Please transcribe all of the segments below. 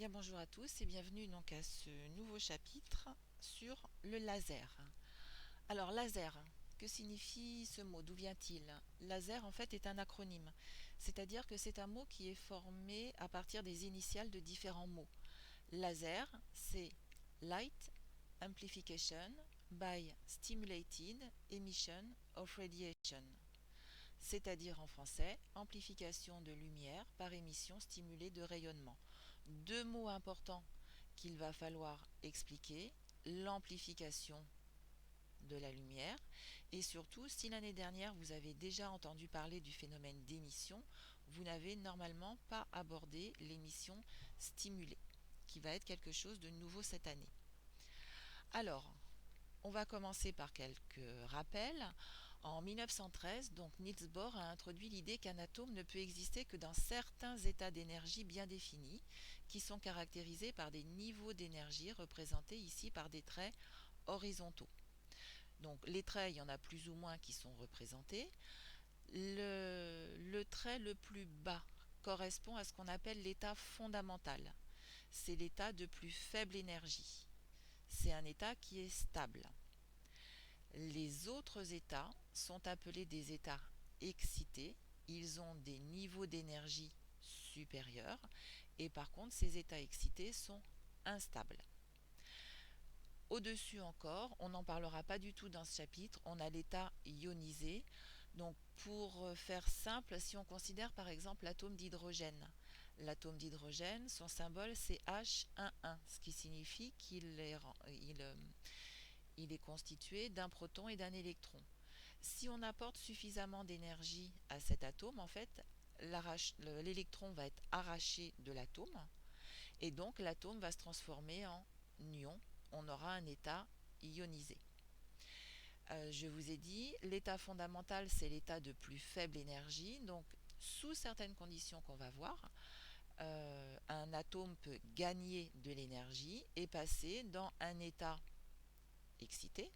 Bien, bonjour à tous et bienvenue donc à ce nouveau chapitre sur le laser. Alors laser, que signifie ce mot? D'où vient-il? Laser en fait est un acronyme, c'est-à-dire que c'est un mot qui est formé à partir des initiales de différents mots. Laser, c'est Light Amplification by Stimulated Emission of Radiation, c'est-à-dire en français amplification de lumière par émission stimulée de rayonnement. Deux mots importants qu'il va falloir expliquer: l'amplification de la lumière et surtout, si l'année dernière vous avez déjà entendu parler du phénomène d'émission, vous n'avez normalement pas abordé l'émission stimulée, qui va être quelque chose de nouveau cette année. Alors, on va commencer par quelques rappels. En 1913, donc Niels Bohr a introduit l'idée qu'un atome ne peut exister que dans certains états d'énergie bien définis, qui sont caractérisés par des niveaux d'énergie représentés ici par des traits horizontaux. Donc les traits, il y en a plus ou moins qui sont représentés. Le trait le plus bas correspond à ce qu'on appelle l'état fondamental. C'est l'état de plus faible énergie. C'est un état qui est stable. Les autres états sont appelés des états excités. Ils ont des niveaux d'énergie supérieurs et par contre ces états excités sont instables. Au-dessus encore, on n'en parlera pas du tout dans ce chapitre, on a l'état ionisé. Donc pour faire simple, si on considère par exemple l'atome d'hydrogène, son symbole c'est H11, ce qui signifie qu'il est constitué d'un proton et d'un électron. Si on apporte suffisamment d'énergie à cet atome, en fait, l'électron va être arraché de l'atome et donc l'atome va se transformer en ion. On aura un état ionisé. Je vous ai dit, l'état fondamental, c'est l'état de plus faible énergie. Donc, sous certaines conditions qu'on va voir, un atome peut gagner de l'énergie et passer dans un état excité.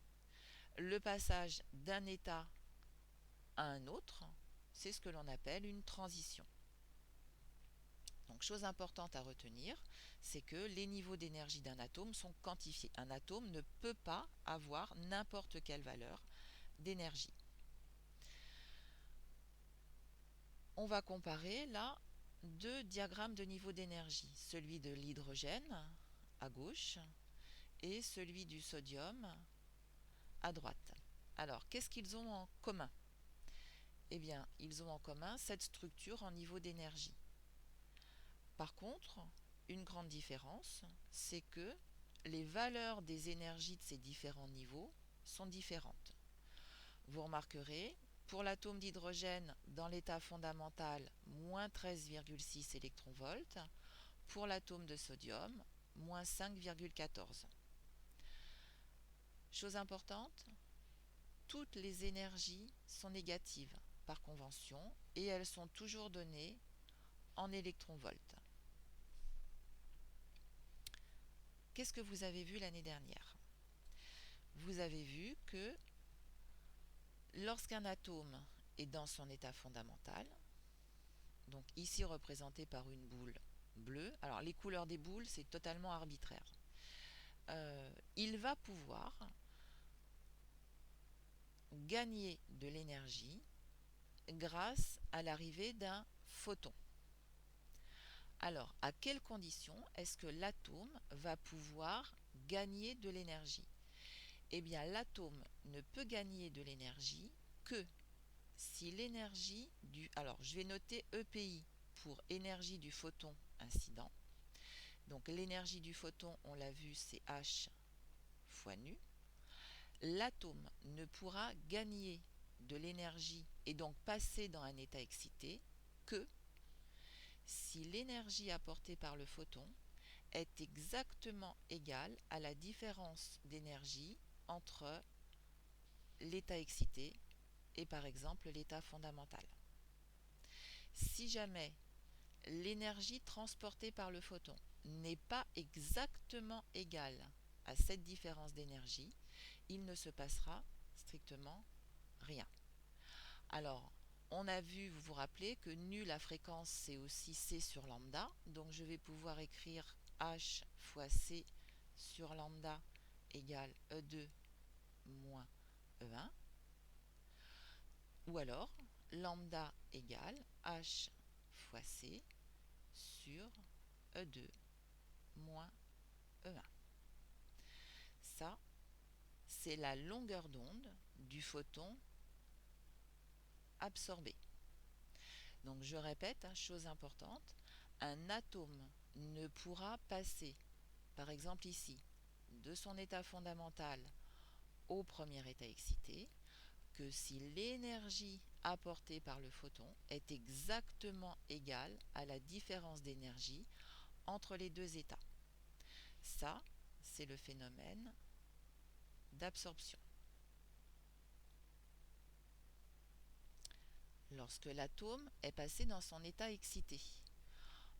Le passage d'un état à un autre, c'est ce que l'on appelle une transition. Donc, chose importante à retenir, c'est que les niveaux d'énergie d'un atome sont quantifiés. Un atome ne peut pas avoir n'importe quelle valeur d'énergie. On va comparer là deux diagrammes de niveau d'énergie, celui de l'hydrogène à gauche et celui du sodium à droite. Alors, qu'est-ce qu'ils ont en commun? Eh bien, ils ont en commun cette structure en niveau d'énergie. Par contre, une grande différence, c'est que les valeurs des énergies de ces différents niveaux sont différentes. Vous remarquerez, pour l'atome d'hydrogène, dans l'état fondamental, moins 13,6 électronvolts, pour l'atome de sodium, moins 5,14. Chose importante, toutes les énergies sont négatives par convention et elles sont toujours données en électronvolts. Qu'est-ce que vous avez vu l'année dernière? Vous avez vu que lorsqu'un atome est dans son état fondamental, donc ici représenté par une boule bleue, alors les couleurs des boules c'est totalement arbitraire, il va pouvoir gagner de l'énergie grâce à l'arrivée d'un photon. Alors, à quelles conditions est-ce que l'atome va pouvoir gagner de l'énergie? Eh bien, l'atome ne peut gagner de l'énergie que si l'énergie du... Alors, je vais noter EPI pour énergie du photon incident. Donc, l'énergie du photon, on l'a vu, c'est H fois nu. L'atome ne pourra gagner de l'énergie et donc passer dans un état excité que si l'énergie apportée par le photon est exactement égale à la différence d'énergie entre l'état excité et par exemple l'état fondamental. Si jamais l'énergie transportée par le photon n'est pas exactement égale à cette différence d'énergie, il ne se passera strictement rien. Alors, on a vu, vous vous rappelez, que nu, la fréquence, c'est aussi C sur lambda. Donc, je vais pouvoir écrire H fois C sur lambda égale E2 moins E1. Ou alors, lambda égale H fois C sur E2 moins E1. Ça, c'est la longueur d'onde du photon absorbé. Donc je répète, chose importante, un atome ne pourra passer, par exemple ici, de son état fondamental au premier état excité, que si l'énergie apportée par le photon est exactement égale à la différence d'énergie entre les deux états. Ça, c'est le phénomène d'absorption. Lorsque l'atome est passé dans son état excité,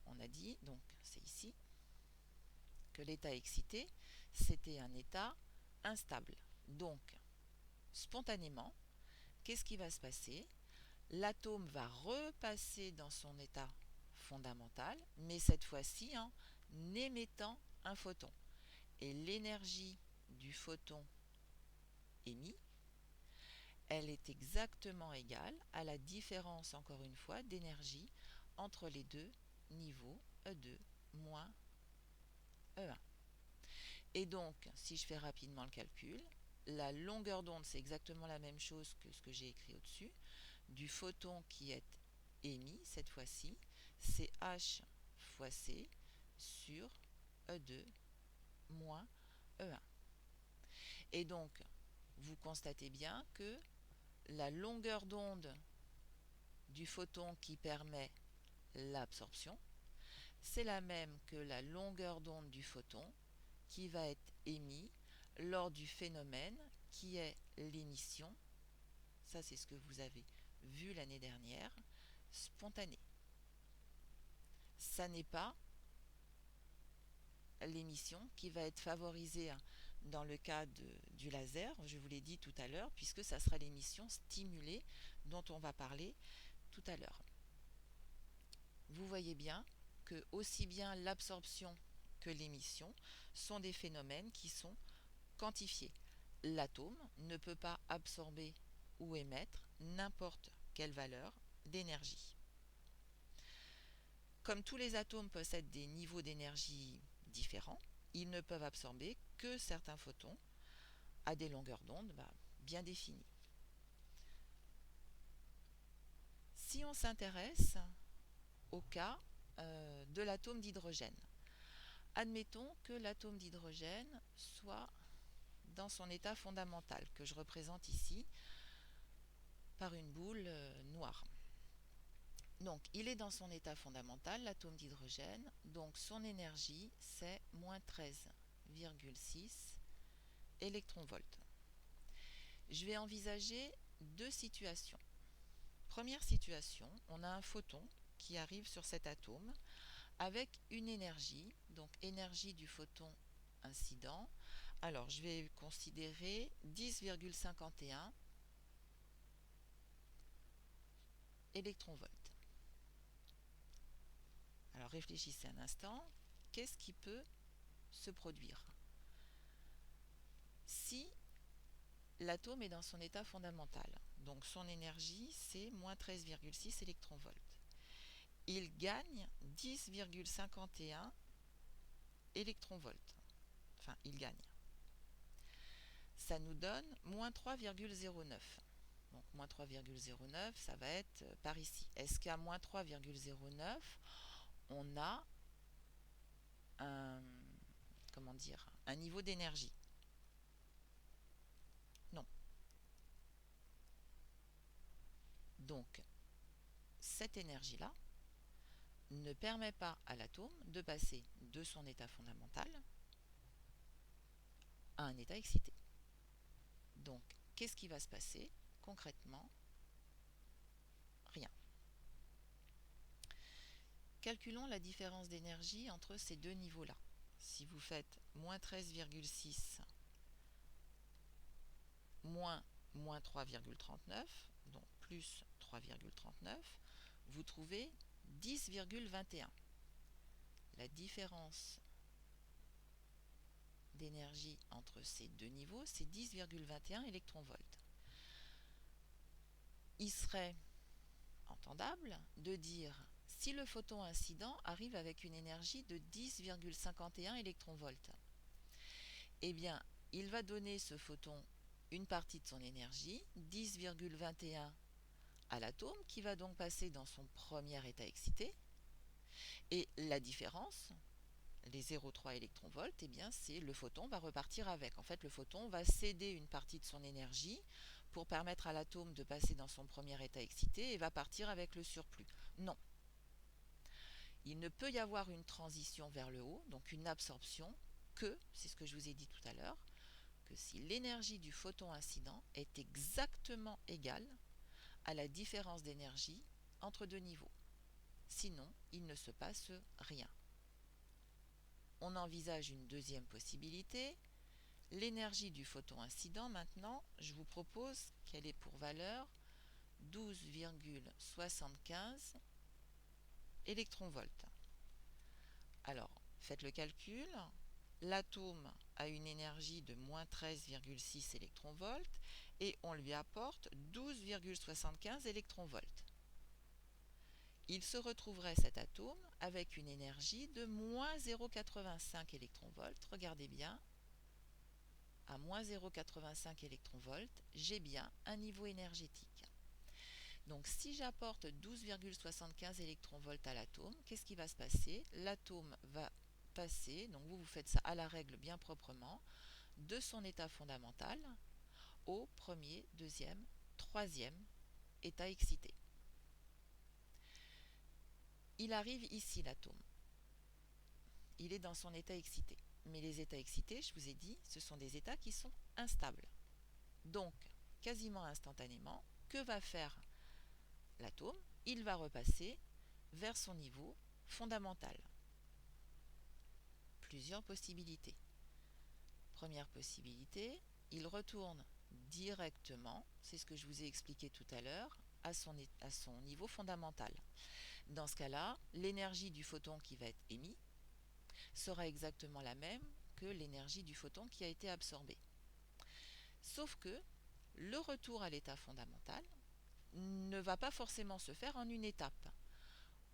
on a dit, donc c'est ici, que l'état excité, c'était un état instable. Donc, spontanément, qu'est-ce qui va se passer? L'atome va repasser dans son état fondamental, mais cette fois-ci en émettant un photon. Et l'énergie du photon émis, elle est exactement égale à la différence, encore une fois, d'énergie entre les deux niveaux E2 moins E1. Et donc, si je fais rapidement le calcul, la longueur d'onde, c'est exactement la même chose que ce que j'ai écrit au-dessus, du photon qui est émis, cette fois-ci, c'est H fois C sur E2 moins E1. Et donc, vous constatez bien que la longueur d'onde du photon qui permet l'absorption, c'est la même que la longueur d'onde du photon qui va être émis lors du phénomène qui est l'émission. Ça, c'est ce que vous avez vu l'année dernière, spontanée. Ça n'est pas l'émission qui va être favorisée dans le cas du laser, je vous l'ai dit tout à l'heure, puisque ça sera l'émission stimulée dont on va parler tout à l'heure. Vous voyez bien que aussi bien l'absorption que l'émission sont des phénomènes qui sont quantifiés. L'atome ne peut pas absorber ou émettre n'importe quelle valeur d'énergie. Comme tous les atomes possèdent des niveaux d'énergie différents, ils ne peuvent absorber que certains photons à des longueurs d'onde bien définies. Si on s'intéresse au cas de l'atome d'hydrogène, admettons que l'atome d'hydrogène soit dans son état fondamental, que je représente ici par une boule noire. Donc, il est dans son état fondamental, l'atome d'hydrogène, donc son énergie, c'est moins 13,6 électronvolts. Je vais envisager deux situations. Première situation, on a un photon qui arrive sur cet atome avec une énergie, donc énergie du photon incident. Alors, je vais considérer 10,51 électronvolts. Alors, réfléchissez un instant, qu'est-ce qui peut se produire si l'atome est dans son état fondamental? Donc, son énergie, c'est moins 13,6 électronvolts. Il gagne 10,51 électronvolts. Enfin, il gagne. Ça nous donne moins 3,09. Donc, moins 3,09, ça va être par ici. Est-ce qu'à moins 3,09, on a un, un niveau d'énergie? Non. Donc, cette énergie-là ne permet pas à l'atome de passer de son état fondamental à un état excité. Donc, qu'est-ce qui va se passer concrètement? Rien. Calculons la différence d'énergie entre ces deux niveaux-là. Si vous faites moins 13,6 moins 3,39, donc plus 3,39, vous trouvez 10,21. La différence d'énergie entre ces deux niveaux, c'est 10,21 électronvolts. Il serait entendable de dire si le photon incident arrive avec une énergie de 10,51 électronvolts, eh bien, il va donner ce photon une partie de son énergie, 10,21 à l'atome, qui va donc passer dans son premier état excité. Et la différence, les 0,3 électronvolts, eh bien, c'est le photon va repartir avec. En fait, le photon va céder une partie de son énergie pour permettre à l'atome de passer dans son premier état excité et va partir avec le surplus. Non. Il ne peut y avoir une transition vers le haut, donc une absorption, que, c'est ce que je vous ai dit tout à l'heure, que si l'énergie du photon incident est exactement égale à la différence d'énergie entre deux niveaux. Sinon, il ne se passe rien. On envisage une deuxième possibilité. L'énergie du photon incident, maintenant, je vous propose qu'elle ait pour valeur 12,75 électronvolts. Alors, faites le calcul. L'atome a une énergie de moins 13,6 électronvolts et on lui apporte 12,75 électronvolts. Il se retrouverait cet atome avec une énergie de moins 0,85 électronvolts. Regardez bien, à moins 0,85 électronvolts, j'ai bien un niveau énergétique. Donc si j'apporte 12,75 électronvolts à l'atome, qu'est-ce qui va se passer? L'atome va passer, donc vous faites ça à la règle bien proprement, de son état fondamental au premier, deuxième, troisième état excité. Il arrive ici l'atome. Il est dans son état excité. Mais les états excités, je vous ai dit, ce sont des états qui sont instables. Donc, quasiment instantanément, que va faire l'atome? Il va repasser vers son niveau fondamental. Plusieurs possibilités. Première possibilité, il retourne directement, c'est ce que je vous ai expliqué tout à l'heure, à son niveau fondamental. Dans ce cas-là, l'énergie du photon qui va être émis sera exactement la même que l'énergie du photon qui a été absorbé. Sauf que le retour à l'état fondamental ne va pas forcément se faire en une étape.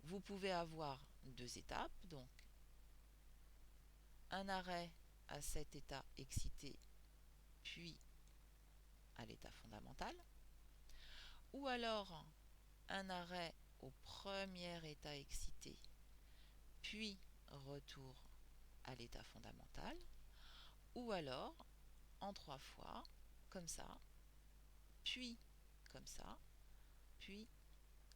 Vous pouvez avoir deux étapes, donc un arrêt à cet état excité, puis à l'état fondamental, ou alors un arrêt au premier état excité, puis retour à l'état fondamental, ou alors en 3 fois, comme ça, puis comme ça, puis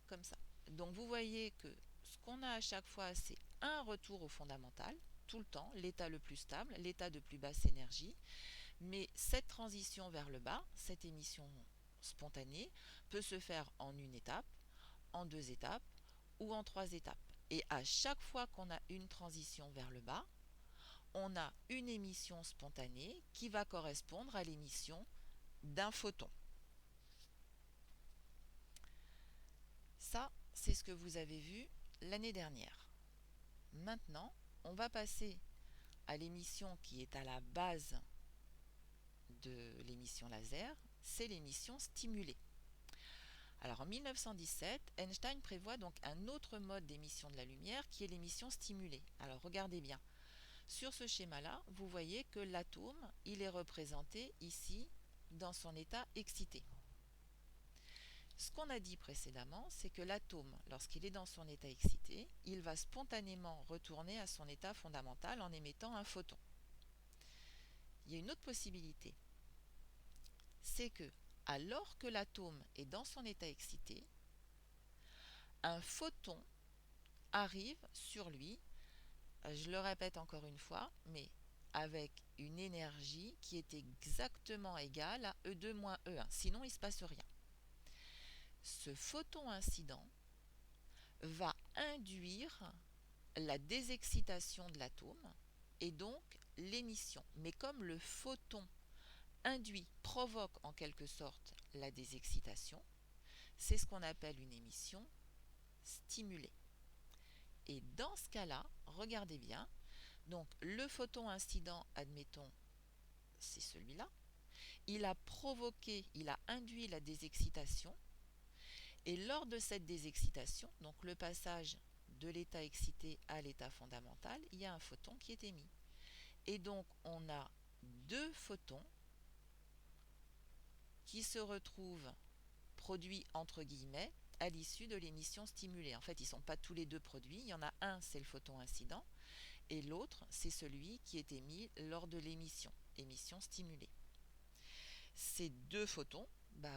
comme ça. Donc vous voyez que ce qu'on a à chaque fois, c'est un retour au fondamental, tout le temps, l'état le plus stable, l'état de plus basse énergie, mais cette transition vers le bas, cette émission spontanée, peut se faire en une étape, en deux étapes ou en trois étapes. Et à chaque fois qu'on a une transition vers le bas, on a une émission spontanée qui va correspondre à l'émission d'un photon. Ça, c'est ce que vous avez vu l'année dernière. Maintenant, on va passer à l'émission qui est à la base de l'émission laser, c'est l'émission stimulée. Alors en 1917, Einstein prévoit donc un autre mode d'émission de la lumière qui est l'émission stimulée. Alors regardez bien. Sur ce schéma-là, vous voyez que l'atome, il est représenté ici dans son état excité. Ce qu'on a dit précédemment, c'est que l'atome, lorsqu'il est dans son état excité, il va spontanément retourner à son état fondamental en émettant un photon. Il y a une autre possibilité, c'est que, alors que l'atome est dans son état excité, un photon arrive sur lui, je le répète encore une fois, mais avec une énergie qui est exactement égale à E2 moins E1, sinon il ne se passe rien. Ce photon incident va induire la désexcitation de l'atome et donc l'émission. Mais comme le photon induit provoque en quelque sorte la désexcitation, c'est ce qu'on appelle une émission stimulée. Et dans ce cas-là, regardez bien, Donc le photon incident, admettons, c'est celui-là. Il a provoqué, il a induit la désexcitation. Et lors de cette désexcitation, donc le passage de l'état excité à l'état fondamental, il y a un photon qui est émis. Et donc on a deux photons qui se retrouvent produits entre guillemets à l'issue de l'émission stimulée. En fait, ils ne sont pas tous les deux produits. Il y en a un, c'est le photon incident, et l'autre, c'est celui qui est émis lors de l'émission, émission stimulée. Ces deux photons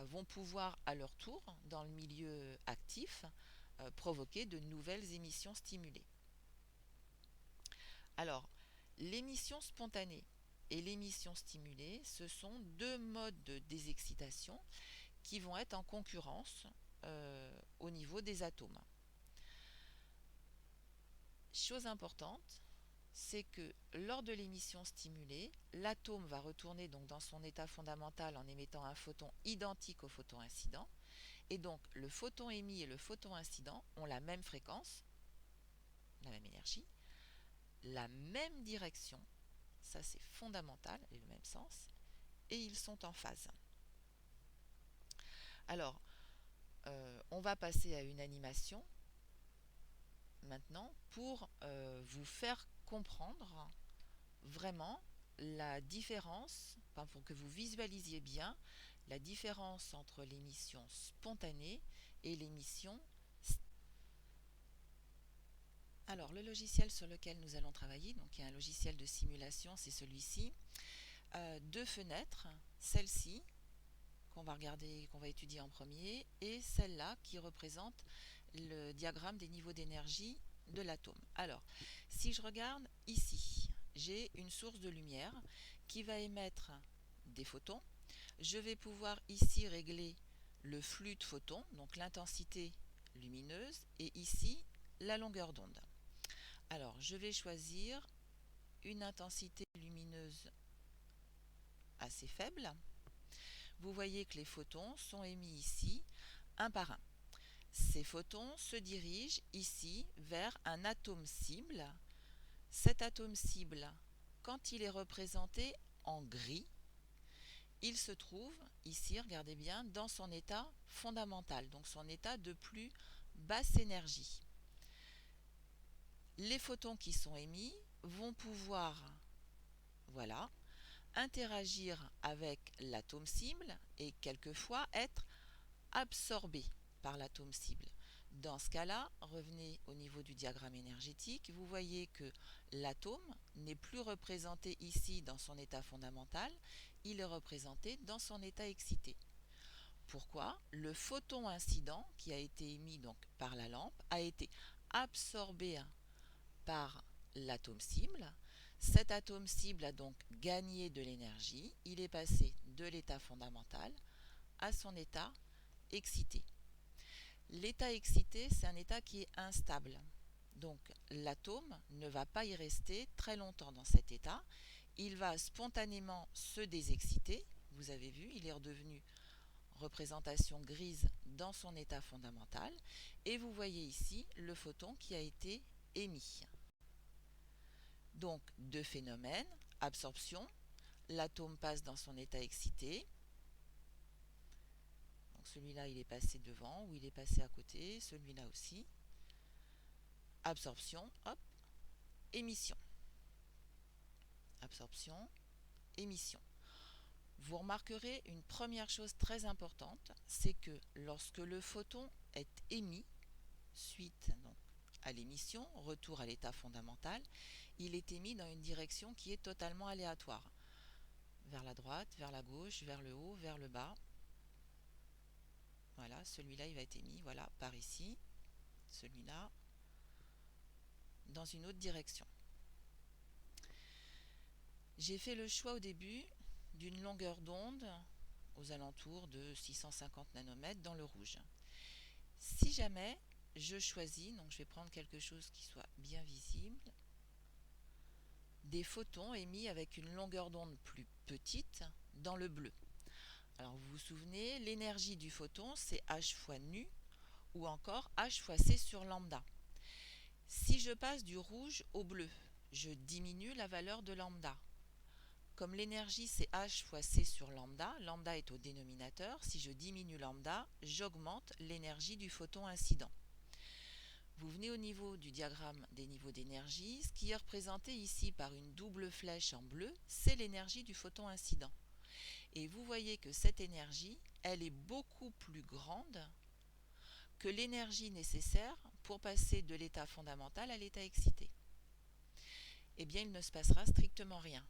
vont pouvoir à leur tour, dans le milieu actif, provoquer de nouvelles émissions stimulées. Alors, l'émission spontanée et l'émission stimulée, ce sont deux modes de désexcitation qui vont être en concurrence au niveau des atomes. Chose importante, c'est que lors de l'émission stimulée, l'atome va retourner donc dans son état fondamental en émettant un photon identique au photon incident. Et donc le photon émis et le photon incident ont la même fréquence, la même énergie, la même direction, ça c'est fondamental, et le même sens, et ils sont en phase. Alors, on va passer à une animation maintenant pour vous faire comprendre vraiment la différence, pour que vous visualisiez bien la différence entre l'émission spontanée et l'émission. Alors le logiciel sur lequel nous allons travailler, donc il y a un logiciel de simulation, c'est celui-ci. Deux fenêtres, celle-ci qu'on va regarder, qu'on va étudier en premier, et celle-là qui représente le diagramme des niveaux d'énergie de l'atome. Alors, si je regarde ici, j'ai une source de lumière qui va émettre des photons. Je vais pouvoir ici régler le flux de photons, donc l'intensité lumineuse, et ici la longueur d'onde. Alors, je vais choisir une intensité lumineuse assez faible. Vous voyez que les photons sont émis ici, un par un. Ces photons se dirigent ici vers un atome cible. Cet atome cible, quand il est représenté en gris, il se trouve ici, regardez bien, dans son état fondamental, donc son état de plus basse énergie. Les photons qui sont émis vont pouvoir, voilà, interagir avec l'atome cible et quelquefois être absorbés par l'atome cible. Dans ce cas-là, revenez au niveau du diagramme énergétique, vous voyez que l'atome n'est plus représenté ici dans son état fondamental, il est représenté dans son état excité. Pourquoi? Le photon incident qui a été émis donc par la lampe a été absorbé par l'atome cible. Cet atome cible a donc gagné de l'énergie, il est passé de l'état fondamental à son état excité. L'état excité, c'est un état qui est instable. Donc l'atome ne va pas y rester très longtemps dans cet état. Il va spontanément se désexciter. Vous avez vu, il est redevenu représentation grise dans son état fondamental. Et vous voyez ici le photon qui a été émis. Donc deux phénomènes, absorption, l'atome passe dans son état excité. Donc celui-là il est passé devant ou il est passé à côté, celui-là aussi. Absorption, hop, émission. Absorption, émission. Vous remarquerez une première chose très importante, c'est que lorsque le photon est émis, suite donc à l'émission, retour à l'état fondamental, il est émis dans une direction qui est totalement aléatoire. Vers la droite, vers la gauche, vers le haut, vers le bas. Voilà, celui-là il va être émis, voilà, par ici, celui-là, dans une autre direction. J'ai fait le choix au début d'une longueur d'onde aux alentours de 650 nanomètres dans le rouge. Si jamais je choisis, donc je vais prendre quelque chose qui soit bien visible, des photons émis avec une longueur d'onde plus petite dans le bleu. Alors vous vous souvenez, l'énergie du photon c'est H fois nu ou encore H fois C sur lambda. Si je passe du rouge au bleu, je diminue la valeur de lambda. Comme l'énergie c'est H fois C sur lambda, lambda est au dénominateur, si je diminue lambda, j'augmente l'énergie du photon incident. Vous venez au niveau du diagramme des niveaux d'énergie, ce qui est représenté ici par une double flèche en bleu, c'est l'énergie du photon incident. Et vous voyez que cette énergie, elle est beaucoup plus grande que l'énergie nécessaire pour passer de l'état fondamental à l'état excité. Eh bien, il ne se passera strictement rien.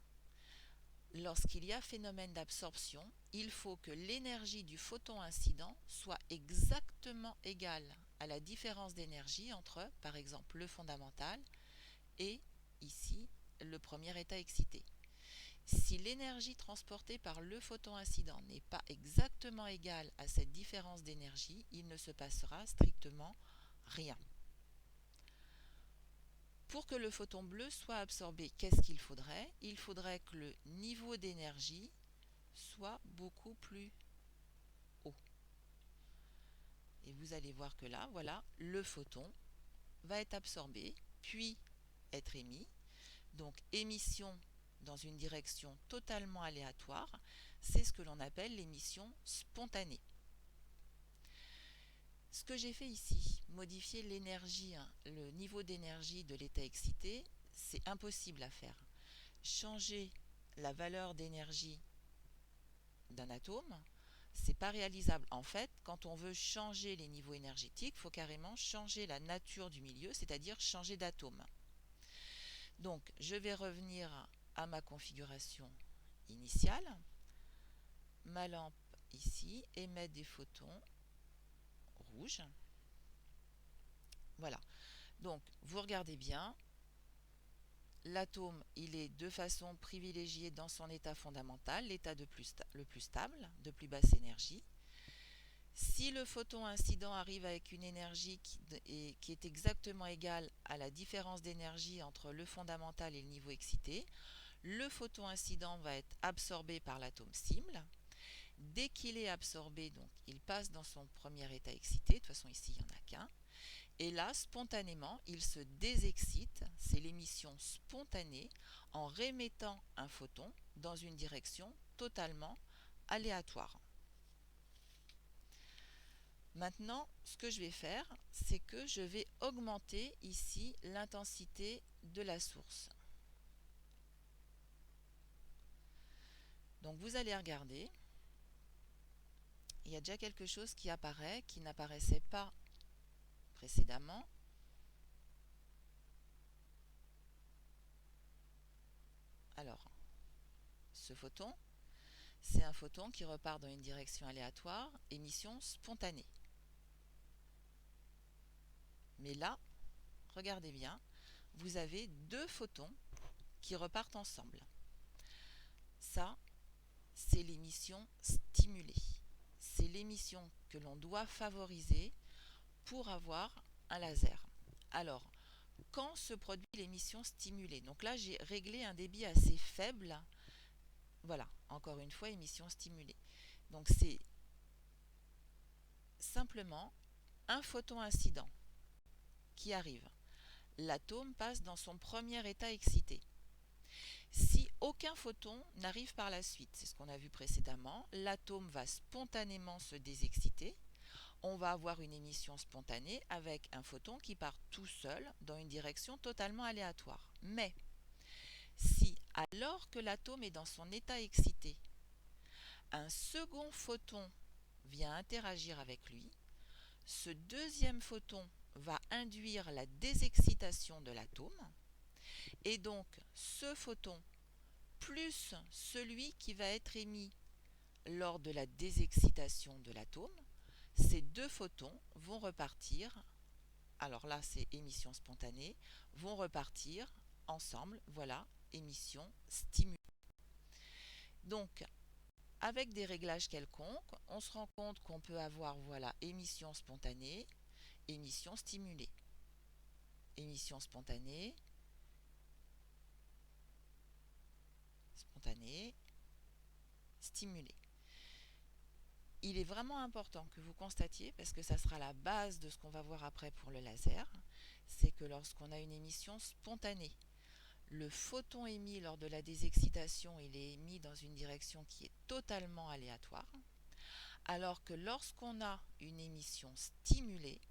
Lorsqu'il y a phénomène d'absorption, il faut que l'énergie du photon incident soit exactement égale à la différence d'énergie entre, par exemple, le fondamental et, ici, le premier état excité. Si l'énergie transportée par le photon incident n'est pas exactement égale à cette différence d'énergie, il ne se passera strictement rien. Pour que le photon bleu soit absorbé, qu'est-ce qu'il faudrait? Il faudrait que le niveau d'énergie soit beaucoup plus haut. Et vous allez voir que là, voilà, le photon va être absorbé, puis être émis. Donc émission dans une direction totalement aléatoire, c'est ce que l'on appelle l'émission spontanée. Ce que j'ai fait ici, modifier l'énergie, le niveau d'énergie de l'état excité, c'est impossible à faire. Changer la valeur d'énergie d'un atome, c'est pas réalisable. En fait, quand on veut changer les niveaux énergétiques, il faut carrément changer la nature du milieu, c'est-à-dire changer d'atome. Donc, je vais revenir à ma configuration initiale, ma lampe ici, émet des photons rouges. Voilà. Donc, vous regardez bien, l'atome, il est de façon privilégiée dans son état fondamental, l'état le plus stable, de plus basse énergie. Si le photon incident arrive avec une énergie qui est exactement égale à la différence d'énergie entre le fondamental et le niveau excité, le photon incident va être absorbé par l'atome cible. Dès qu'il est absorbé, donc, il passe dans son premier état excité. De toute façon, ici, il n'y en a qu'un. Et là, spontanément, il se désexcite. C'est l'émission spontanée en réémettant un photon dans une direction totalement aléatoire. Maintenant, ce que je vais faire, c'est que je vais augmenter ici l'intensité de la source. Donc vous allez regarder, il y a déjà quelque chose qui apparaît, qui n'apparaissait pas précédemment. Alors, ce photon, c'est un photon qui repart dans une direction aléatoire, émission spontanée. Mais là, regardez bien, vous avez deux photons qui repartent ensemble. Ça, c'est l'émission stimulée. C'est l'émission que l'on doit favoriser pour avoir un laser. Alors, quand se produit l'émission stimulée? Donc là, j'ai réglé un débit assez faible. Voilà, encore une fois, émission stimulée. Donc c'est simplement un photon incident qui arrive. L'atome passe dans son premier état excité. Si aucun photon n'arrive par la suite, c'est ce qu'on a vu précédemment, l'atome va spontanément se désexciter. On va avoir une émission spontanée avec un photon qui part tout seul dans une direction totalement aléatoire. Mais si, alors que l'atome est dans son état excité, un second photon vient interagir avec lui, ce deuxième photon va induire la désexcitation de l'atome, et donc ce photon plus celui qui va être émis lors de la désexcitation de l'atome, ces deux photons vont repartir, alors là c'est émission spontanée, vont repartir ensemble, voilà, émission stimulée. Donc, avec des réglages quelconques, on se rend compte qu'on peut avoir, voilà, émission spontanée, émission stimulée. Émission spontanée, spontanée, stimulée. Il est vraiment important que vous constatiez, parce que ça sera la base de ce qu'on va voir après pour le laser, c'est que lorsqu'on a une émission spontanée, Le photon émis lors de la désexcitation, il est émis dans une direction qui est totalement aléatoire, alors que lorsqu'on a une émission stimulée,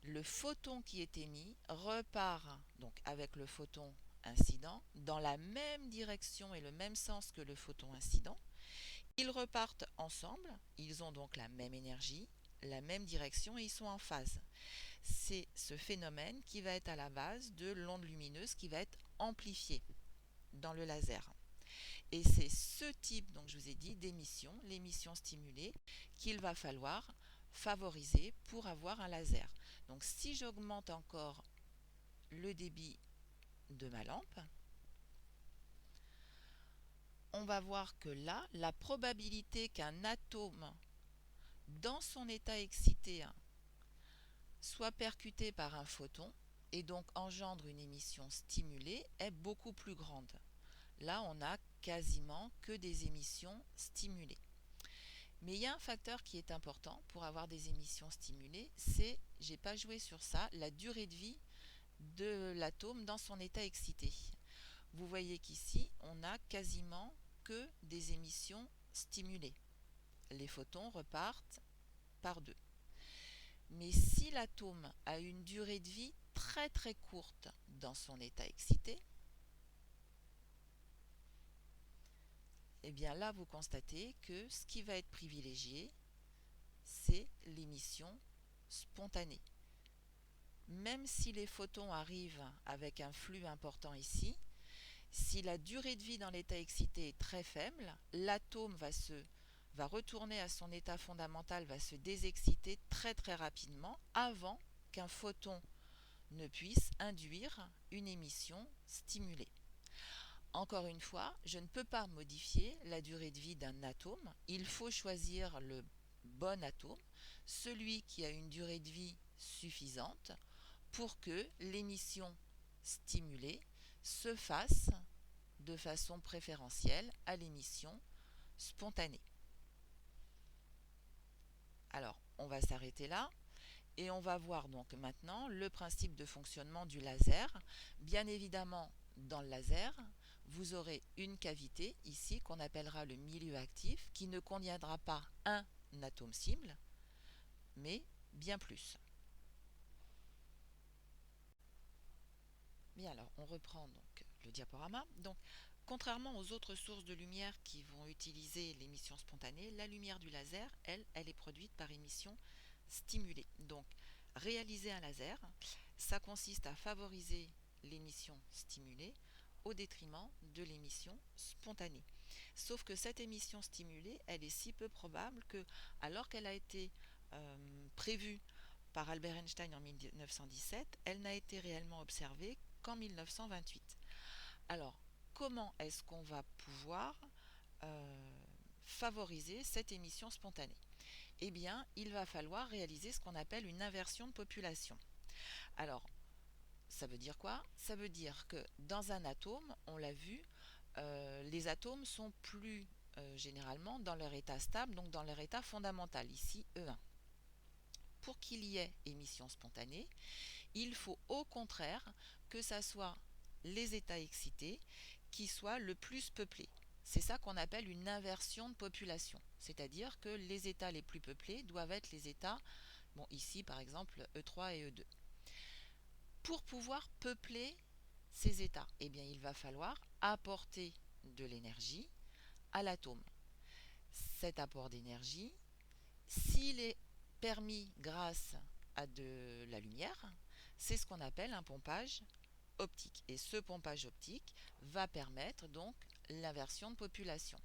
le photon qui est émis repart donc avec le photon incident dans la même direction et le même sens que le photon incident. Ils repartent ensemble, ils ont donc la même énergie, la même direction et ils sont en phase. C'est ce phénomène qui va être à la base de l'onde lumineuse qui va être amplifiée dans le laser. Et c'est ce type, donc je vous ai dit, d'émission, l'émission stimulée, qu'il va falloir favoriser pour avoir un laser. Donc si j'augmente encore le débit de ma lampe, on va voir que là, la probabilité qu'un atome dans son état excité soit percuté par un photon et donc engendre une émission stimulée est beaucoup plus grande. Là, on n'a quasiment que des émissions stimulées. Mais il y a un facteur qui est important pour avoir des émissions stimulées, c'est, j'ai pas joué sur ça, la durée de vie de l'atome dans son état excité. Vous voyez qu'ici, on n'a quasiment que des émissions stimulées. Les photons repartent par deux. Mais si l'atome a une durée de vie très très courte dans son état excité, et bien là vous constatez que ce qui va être privilégié, c'est l'émission spontanée. Même si les photons arrivent avec un flux important ici, si la durée de vie dans l'état excité est très faible, l'atome va retourner à son état fondamental, va se désexciter très très rapidement avant qu'un photon ne puisse induire une émission stimulée. Encore une fois, je ne peux pas modifier la durée de vie d'un atome. Il faut choisir le bon atome, celui qui a une durée de vie suffisante pour que l'émission stimulée se fasse de façon préférentielle à l'émission spontanée. Alors, on va s'arrêter là et on va voir donc maintenant le principe de fonctionnement du laser. Bien évidemment, dans le laser, vous aurez une cavité ici qu'on appellera le milieu actif qui ne contiendra pas un atome cible, mais bien plus. Bien, alors on reprend donc le diaporama. Donc, contrairement aux autres sources de lumière qui vont utiliser l'émission spontanée, la lumière du laser, elle est produite par émission stimulée. Donc, réaliser un laser, ça consiste à favoriser l'émission stimulée au détriment de l'émission spontanée. Sauf que cette émission stimulée, elle est si peu probable que, alors qu'elle a été prévue par Albert Einstein en 1917, elle n'a été réellement observée qu'en 1928. Alors, comment est-ce qu'on va pouvoir favoriser cette émission spontanée? Eh bien, il va falloir réaliser ce qu'on appelle une inversion de population. Alors, ça veut dire quoi? Ça veut dire que dans un atome, on l'a vu, les atomes sont plus généralement dans leur état stable, donc dans leur état fondamental, ici E1. Pour qu'il y ait émission spontanée, il faut au contraire que ça soit les états excités qui soient le plus peuplés. C'est ça qu'on appelle une inversion de population, c'est-à-dire que les états les plus peuplés doivent être les états, bon ici par exemple E3 et E2. Pour pouvoir peupler ces états, eh bien il va falloir apporter de l'énergie à l'atome. Cet apport d'énergie, s'il est permis grâce à de la lumière, c'est ce qu'on appelle un pompage optique. Et ce pompage optique va permettre donc l'inversion de population.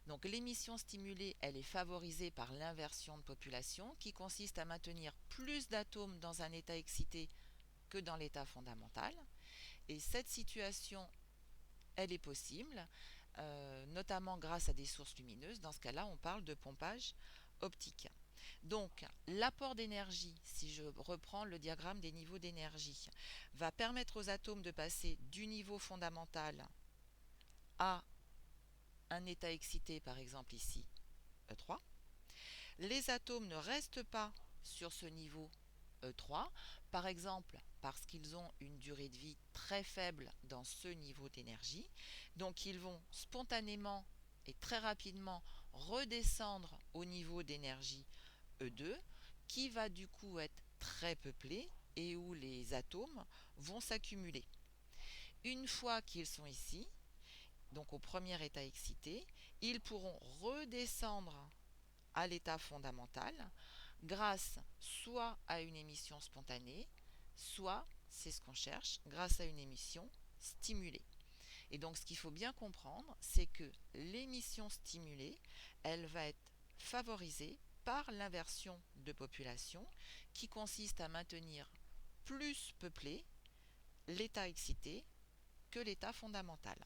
Donc l'émission stimulée, elle est favorisée par l'inversion de population qui consiste à maintenir plus d'atomes dans un état excité que dans l'état fondamental. Et cette situation, elle est possible, notamment grâce à des sources lumineuses. Dans ce cas-là, on parle de pompage optique. Donc, l'apport d'énergie, si je reprends le diagramme des niveaux d'énergie, va permettre aux atomes de passer du niveau fondamental à un état excité, par exemple ici E3. Les atomes ne restent pas sur ce niveau E3, par exemple parce qu'ils ont une durée de vie très faible dans ce niveau d'énergie. Donc ils vont spontanément et très rapidement redescendre au niveau d'énergie E2, qui va du coup être très peuplé et où les atomes vont s'accumuler. Une fois qu'ils sont ici, donc au premier état excité, ils pourront redescendre à l'état fondamental grâce soit à une émission spontanée, soit, c'est ce qu'on cherche, grâce à une émission stimulée. Et donc ce qu'il faut bien comprendre, c'est que l'émission stimulée, elle va être favorisée par l'inversion de population qui consiste à maintenir plus peuplé l'état excité que l'état fondamental.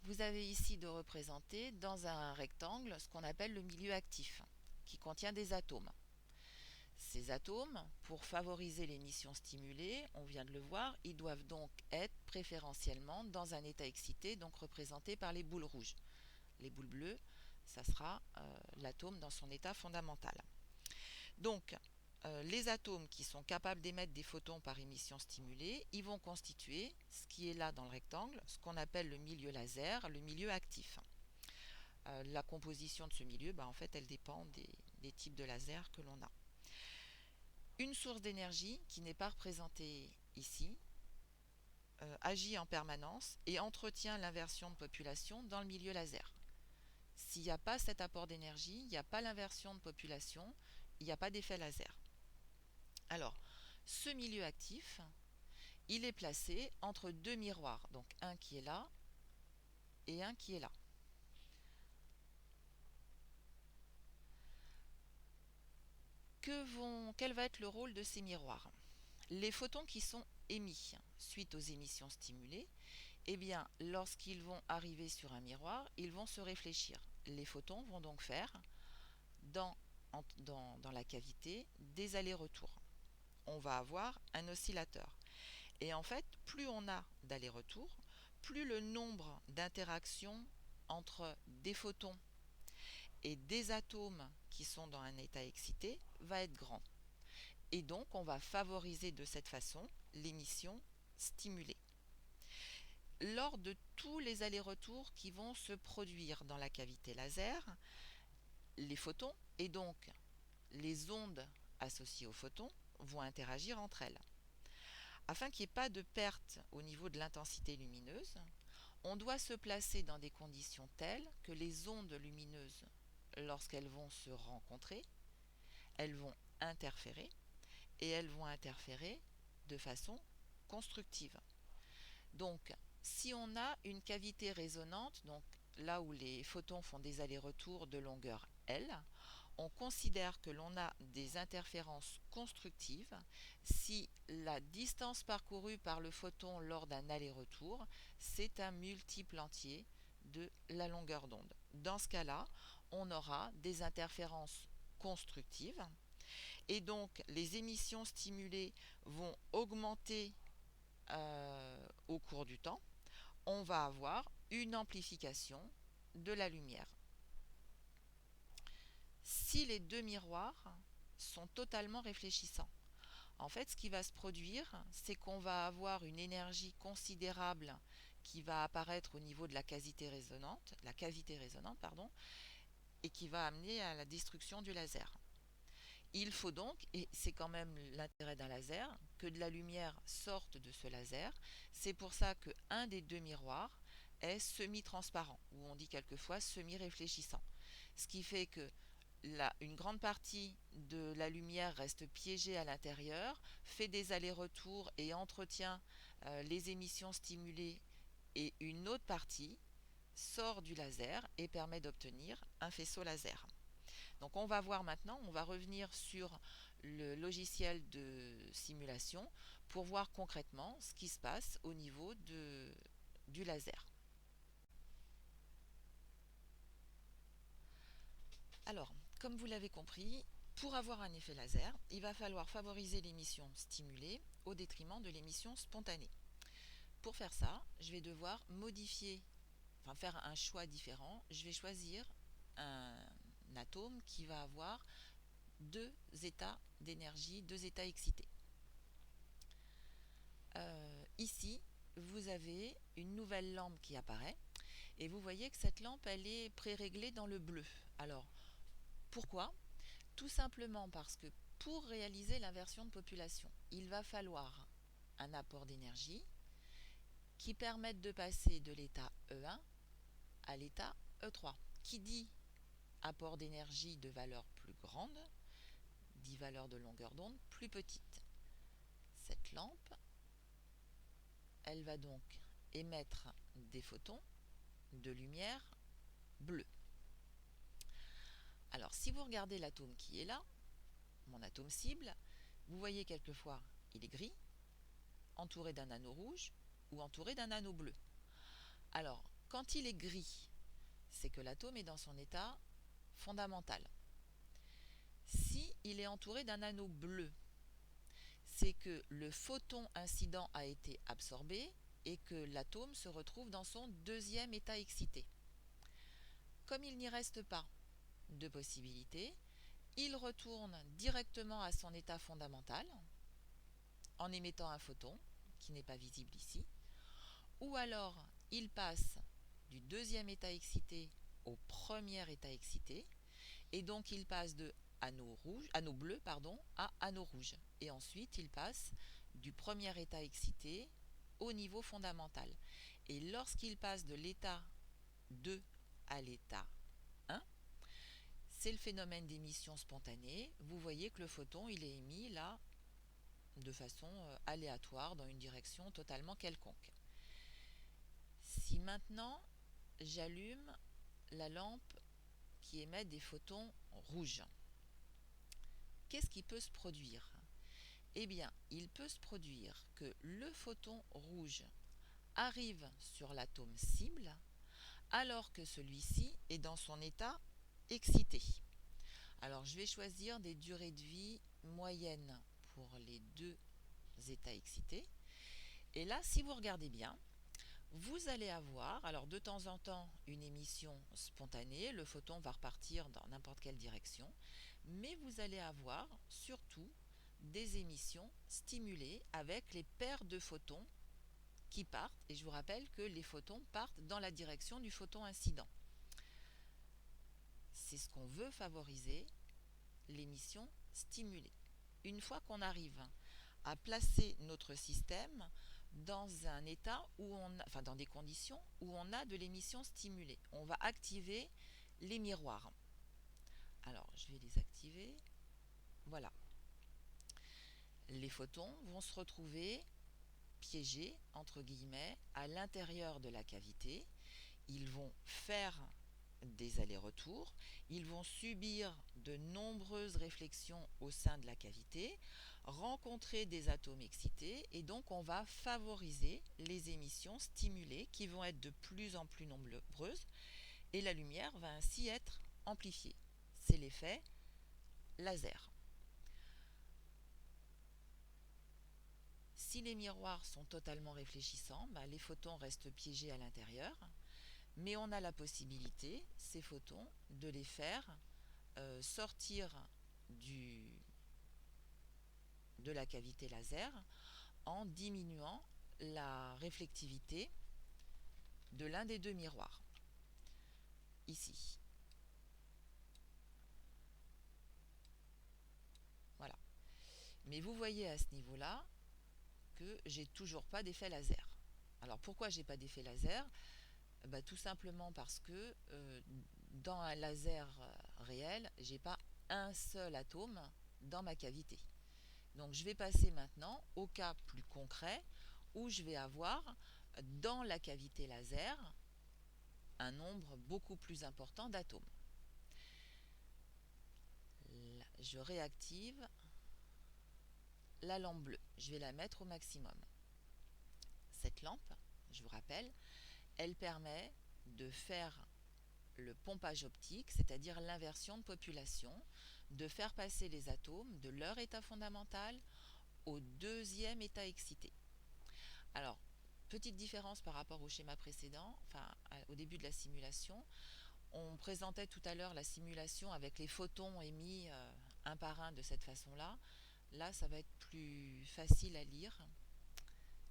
Vous avez ici de représenter dans un rectangle ce qu'on appelle le milieu actif, qui contient des atomes. Ces atomes, pour favoriser l'émission stimulée, on vient de le voir, ils doivent donc être préférentiellement dans un état excité, donc représenté par les boules rouges. Les boules bleues, ça sera l'atome dans son état fondamental. Donc, les atomes qui sont capables d'émettre des photons par émission stimulée, ils vont constituer ce qui est là dans le rectangle, ce qu'on appelle le milieu laser, le milieu actif. La composition de ce milieu, en fait, elle dépend des types de lasers que l'on a. Une source d'énergie qui n'est pas représentée ici agit en permanence et entretient l'inversion de population dans le milieu laser. S'il n'y a pas cet apport d'énergie, il n'y a pas l'inversion de population, il n'y a pas d'effet laser. Alors, ce milieu actif, il est placé entre deux miroirs, donc un qui est là et un qui est là. Quel va être le rôle de ces miroirs? Les photons qui sont émis suite aux émissions stimulées, eh bien, lorsqu'ils vont arriver sur un miroir, ils vont se réfléchir. Les photons vont donc faire dans la cavité des allers-retours. On va avoir un oscillateur. Et en fait, plus on a d'allers-retours, plus le nombre d'interactions entre des photons et des atomes qui sont dans un état excité va être grand. Et donc, on va favoriser de cette façon l'émission stimulée. Lors de tous les allers-retours qui vont se produire dans la cavité laser, les photons et donc les ondes associées aux photons vont interagir entre elles. Afin qu'il n'y ait pas de perte au niveau de l'intensité lumineuse, on doit se placer dans des conditions telles que les ondes lumineuses, lorsqu'elles vont se rencontrer, elles vont interférer et elles vont interférer de façon constructive. Donc, si on a une cavité résonante, donc là où les photons font des allers-retours de longueur L, on considère que l'on a des interférences constructives si la distance parcourue par le photon lors d'un aller-retour, c'est un multiple entier de la longueur d'onde. Dans ce cas-là, on aura des interférences constructives et donc les émissions stimulées vont augmenter au cours du temps. On va avoir une amplification de la lumière. Si les deux miroirs sont totalement réfléchissants, en fait, ce qui va se produire, c'est qu'on va avoir une énergie considérable qui va apparaître au niveau de la cavité résonante, et qui va amener à la destruction du laser. Il faut donc, et c'est quand même l'intérêt d'un laser, que de la lumière sorte de ce laser. C'est pour ça qu'un des deux miroirs est semi-transparent, ou on dit quelquefois semi-réfléchissant. Ce qui fait que une grande partie de la lumière reste piégée à l'intérieur, fait des allers-retours et entretient les émissions stimulées, et une autre partie sort du laser et permet d'obtenir un faisceau laser. Donc on va voir maintenant, on va revenir sur le logiciel de simulation pour voir concrètement ce qui se passe au niveau du laser. Alors, comme vous l'avez compris, pour avoir un effet laser, il va falloir favoriser l'émission stimulée au détriment de l'émission spontanée. Pour faire ça, je vais devoir faire un choix différent. Je vais choisir un atome qui va avoir deux états d'énergie, deux états excités. Ici, vous avez une nouvelle lampe qui apparaît et vous voyez que cette lampe, elle est pré-réglée dans le bleu. Alors, pourquoi? Tout simplement parce que pour réaliser l'inversion de population, il va falloir un apport d'énergie qui permette de passer de l'état E1 à l'état E3. Qui dit apport d'énergie de valeur plus grande, dit valeur de longueur d'onde plus petite. Cette lampe, elle va donc émettre des photons de lumière bleue. Alors si vous regardez l'atome qui est là, mon atome cible, vous voyez quelquefois il est gris, entouré d'un anneau rouge ou entouré d'un anneau bleu. Alors quand il est gris, c'est que l'atome est dans son état fondamental. Si il est entouré d'un anneau bleu, c'est que le photon incident a été absorbé et que l'atome se retrouve dans son deuxième état excité. Comme il n'y reste pas de possibilités, il retourne directement à son état fondamental en émettant un photon qui n'est pas visible ici, ou alors il passe du deuxième état excité au premier état excité, et donc il passe de anneau bleu à anneau rouge, et ensuite il passe du premier état excité au niveau fondamental. Et lorsqu'il passe de l'état 2 à l'état 1, c'est le phénomène d'émission spontanée. Vous voyez que le photon, il est émis là de façon aléatoire dans une direction totalement quelconque. Si maintenant j'allume la lampe qui émet des photons rouges, qu'est-ce qui peut se produire? Eh bien, il peut se produire que le photon rouge arrive sur l'atome cible alors que celui-ci est dans son état excité. Alors, je vais choisir des durées de vie moyennes pour les deux états excités. Et là, si vous regardez bien, vous allez avoir, alors de temps en temps, une émission spontanée, le photon va repartir dans n'importe quelle direction, mais vous allez avoir surtout des émissions stimulées avec les paires de photons qui partent, et je vous rappelle que les photons partent dans la direction du photon incident. C'est ce qu'on veut favoriser, l'émission stimulée. Une fois qu'on arrive à placer notre système dans un état où dans des conditions où on a de l'émission stimulée, on va activer les miroirs. Alors, je vais les activer. Voilà. Les photons vont se retrouver piégés, entre guillemets, à l'intérieur de la cavité. Ils vont faire des allers-retours, ils vont subir de nombreuses réflexions au sein de la cavité, rencontrer des atomes excités, et donc on va favoriser les émissions stimulées qui vont être de plus en plus nombreuses, et la lumière va ainsi être amplifiée. C'est l'effet laser. Si les miroirs sont totalement réfléchissants, les photons restent piégés à l'intérieur, mais on a la possibilité, ces photons, de les faire sortir de la cavité laser en diminuant la réflectivité de l'un des deux miroirs. Ici. Voilà. Mais vous voyez à ce niveau-là que j'ai toujours pas d'effet laser. Alors pourquoi j'ai pas d'effet laser? Tout simplement parce que dans un laser réel, j'ai pas un seul atome dans ma cavité. Donc je vais passer maintenant au cas plus concret où je vais avoir dans la cavité laser un nombre beaucoup plus important d'atomes. Je réactive la lampe bleue. Je vais la mettre au maximum. Cette lampe, je vous rappelle, elle permet de faire le pompage optique, c'est-à-dire l'inversion de population, de faire passer les atomes de leur état fondamental au deuxième état excité. Alors, petite différence par rapport au schéma précédent, au début de la simulation, On présentait tout à l'heure la simulation avec les photons émis un par un de cette façon-là. Là, ça va être plus facile à lire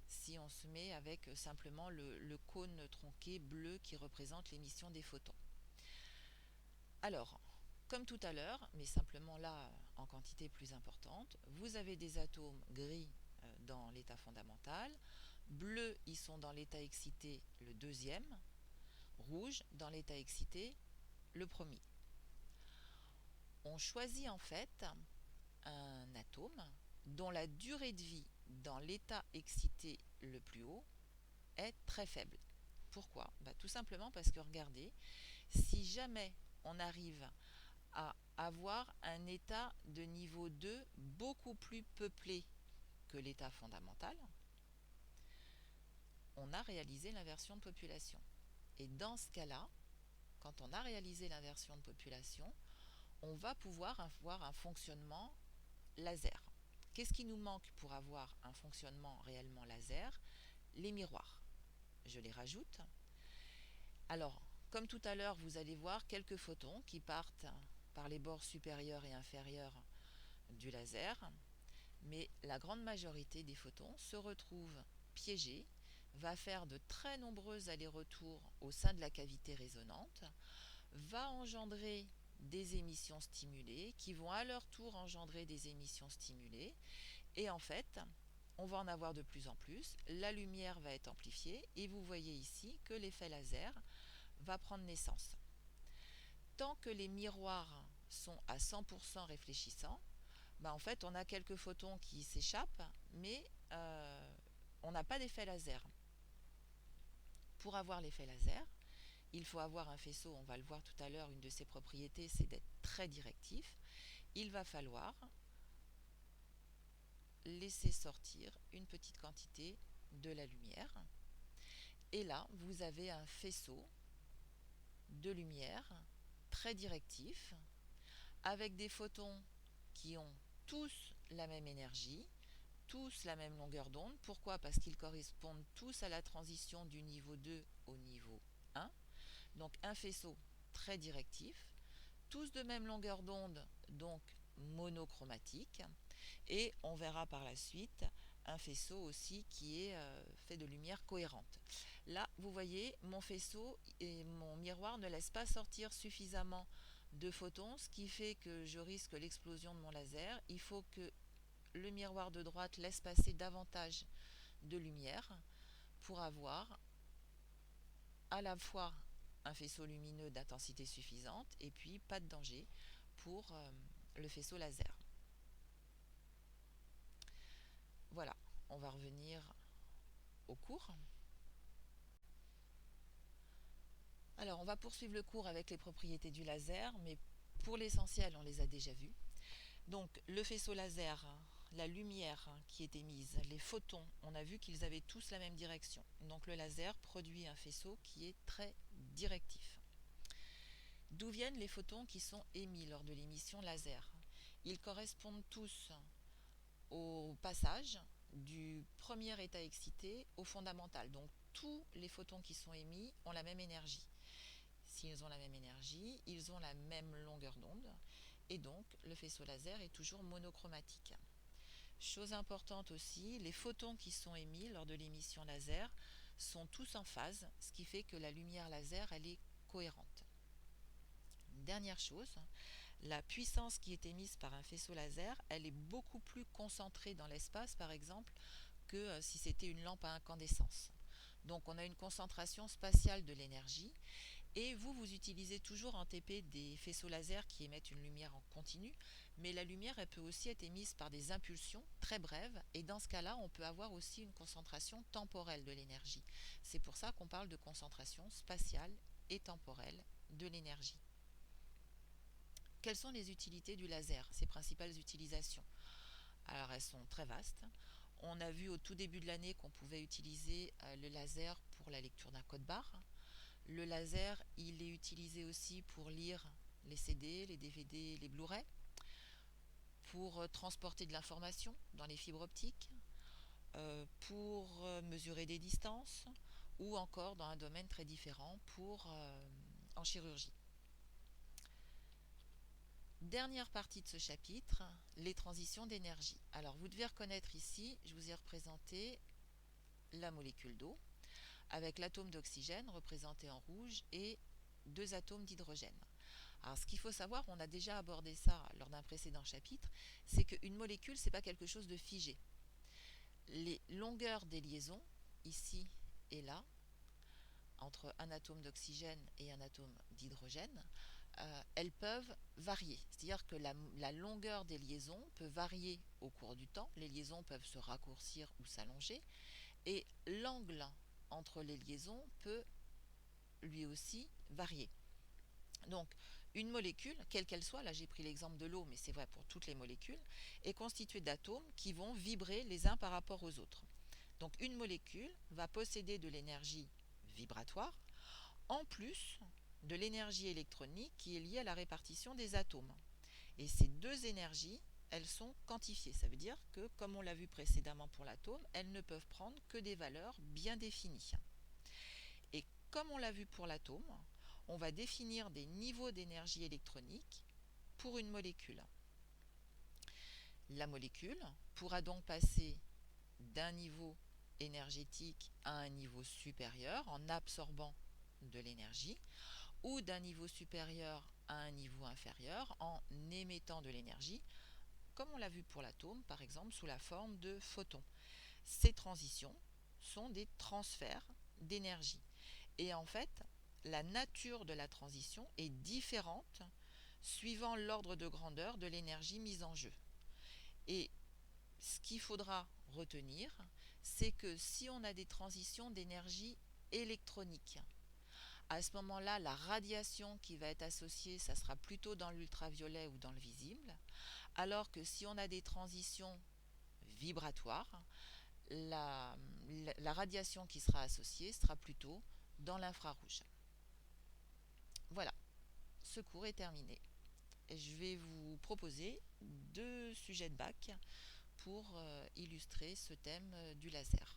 si on se met avec simplement le cône tronqué bleu qui représente l'émission des photons. Alors, comme tout à l'heure, mais simplement là en quantité plus importante, vous avez des atomes gris dans l'état fondamental, bleus ils sont dans l'état excité le deuxième, rouge dans l'état excité le premier. On choisit en fait un atome dont la durée de vie dans l'état excité le plus haut est très faible. Pourquoi? Tout simplement parce que regardez, si jamais on arrive à avoir un état de niveau 2 beaucoup plus peuplé que l'état fondamental, on a réalisé l'inversion de population. Et dans ce cas-là, quand on a réalisé l'inversion de population, on va pouvoir avoir un fonctionnement laser. Qu'est-ce qui nous manque pour avoir un fonctionnement réellement laser? Les miroirs. Je les rajoute. Alors, comme tout à l'heure, vous allez voir quelques photons qui partent par les bords supérieurs et inférieurs du laser, mais la grande majorité des photons se retrouvent piégés, va faire de très nombreux allers-retours au sein de la cavité résonante, va engendrer des émissions stimulées qui vont à leur tour engendrer des émissions stimulées, et en fait on va en avoir de plus en plus, la lumière va être amplifiée et vous voyez ici que l'effet laser va prendre naissance. Tant que les miroirs sont à 100% réfléchissants, en fait on a quelques photons qui s'échappent, mais on n'a pas d'effet laser. Pour avoir l'effet laser, il faut avoir un faisceau, on va le voir tout à l'heure, une de ses propriétés c'est d'être très directif. Il va falloir laisser sortir une petite quantité de la lumière. Et là, vous avez un faisceau de lumière très directif, avec des photons qui ont tous la même énergie, tous la même longueur d'onde. Pourquoi? Parce qu'ils correspondent tous à la transition du niveau 2 au niveau 1. Donc un faisceau très directif, tous de même longueur d'onde, donc monochromatique. Et on verra par la suite un faisceau aussi qui est fait de lumière cohérente. Là, vous voyez, mon faisceau et mon miroir ne laissent pas sortir suffisamment de photons, ce qui fait que je risque l'explosion de mon laser. Il faut que le miroir de droite laisse passer davantage de lumière pour avoir à la fois un faisceau lumineux d'intensité suffisante et puis pas de danger pour le faisceau laser. Voilà, on va revenir au cours. Alors, on va poursuivre le cours avec les propriétés du laser, mais pour l'essentiel, on les a déjà vues. Donc, le faisceau laser, la lumière qui est émise, les photons, on a vu qu'ils avaient tous la même direction. Donc, le laser produit un faisceau qui est très directif. D'où viennent les photons qui sont émis lors de l'émission laser? Ils correspondent tous au passage du premier état excité au fondamental. Donc, tous les photons qui sont émis ont la même énergie. S'ils ont la même énergie, ils ont la même longueur d'onde, et donc le faisceau laser est toujours monochromatique. Chose importante aussi, les photons qui sont émis lors de l'émission laser sont tous en phase, ce qui fait que la lumière laser elle est cohérente. Dernière chose, la puissance qui est émise par un faisceau laser, elle est beaucoup plus concentrée dans l'espace, par exemple, que si c'était une lampe à incandescence. Donc on a une concentration spatiale de l'énergie. Et vous utilisez toujours en TP des faisceaux laser qui émettent une lumière en continu, mais la lumière elle peut aussi être émise par des impulsions très brèves, et dans ce cas-là, on peut avoir aussi une concentration temporelle de l'énergie. C'est pour ça qu'on parle de concentration spatiale et temporelle de l'énergie. Quelles sont les utilités du laser, ses principales utilisations? Alors elles sont très vastes. On a vu au tout début de l'année qu'on pouvait utiliser le laser pour la lecture d'un code barre. Le laser, il est utilisé aussi pour lire les CD, les DVD, les Blu-ray, pour transporter de l'information dans les fibres optiques, pour mesurer des distances, ou encore dans un domaine très différent, en chirurgie. Dernière partie de ce chapitre, les transitions d'énergie. Alors vous devez reconnaître ici, je vous ai représenté la molécule d'eau avec l'atome d'oxygène représenté en rouge et deux atomes d'hydrogène. Alors ce qu'il faut savoir, on a déjà abordé ça lors d'un précédent chapitre, c'est qu'une molécule, c'est pas quelque chose de figé. Les longueurs des liaisons, ici et là, entre un atome d'oxygène et un atome d'hydrogène, elles peuvent varier. C'est-à-dire que la longueur des liaisons peut varier au cours du temps. Les liaisons peuvent se raccourcir ou s'allonger. Et l'angle entre les liaisons peut lui aussi varier. Donc, une molécule, quelle qu'elle soit, là j'ai pris l'exemple de l'eau, mais c'est vrai pour toutes les molécules, est constituée d'atomes qui vont vibrer les uns par rapport aux autres. Donc, une molécule va posséder de l'énergie vibratoire, en plus de l'énergie électronique qui est liée à la répartition des atomes. Et ces deux énergies, elles sont quantifiées. Ça veut dire que, comme on l'a vu précédemment pour l'atome, elles ne peuvent prendre que des valeurs bien définies. Et comme on l'a vu pour l'atome, on va définir des niveaux d'énergie électronique pour une molécule. La molécule pourra donc passer d'un niveau énergétique à un niveau supérieur en absorbant de l'énergie, ou d'un niveau supérieur à un niveau inférieur en émettant de l'énergie, comme on l'a vu pour l'atome par exemple, sous la forme de photons. Ces transitions sont des transferts d'énergie. Et en fait, la nature de la transition est différente suivant l'ordre de grandeur de l'énergie mise en jeu. Et ce qu'il faudra retenir, c'est que si on a des transitions d'énergie électronique, à ce moment-là, la radiation qui va être associée, ça sera plutôt dans l'ultraviolet ou dans le visible, alors que si on a des transitions vibratoires, la radiation qui sera associée sera plutôt dans l'infrarouge. Voilà, ce cours est terminé. Je vais vous proposer deux sujets de bac pour illustrer ce thème du laser.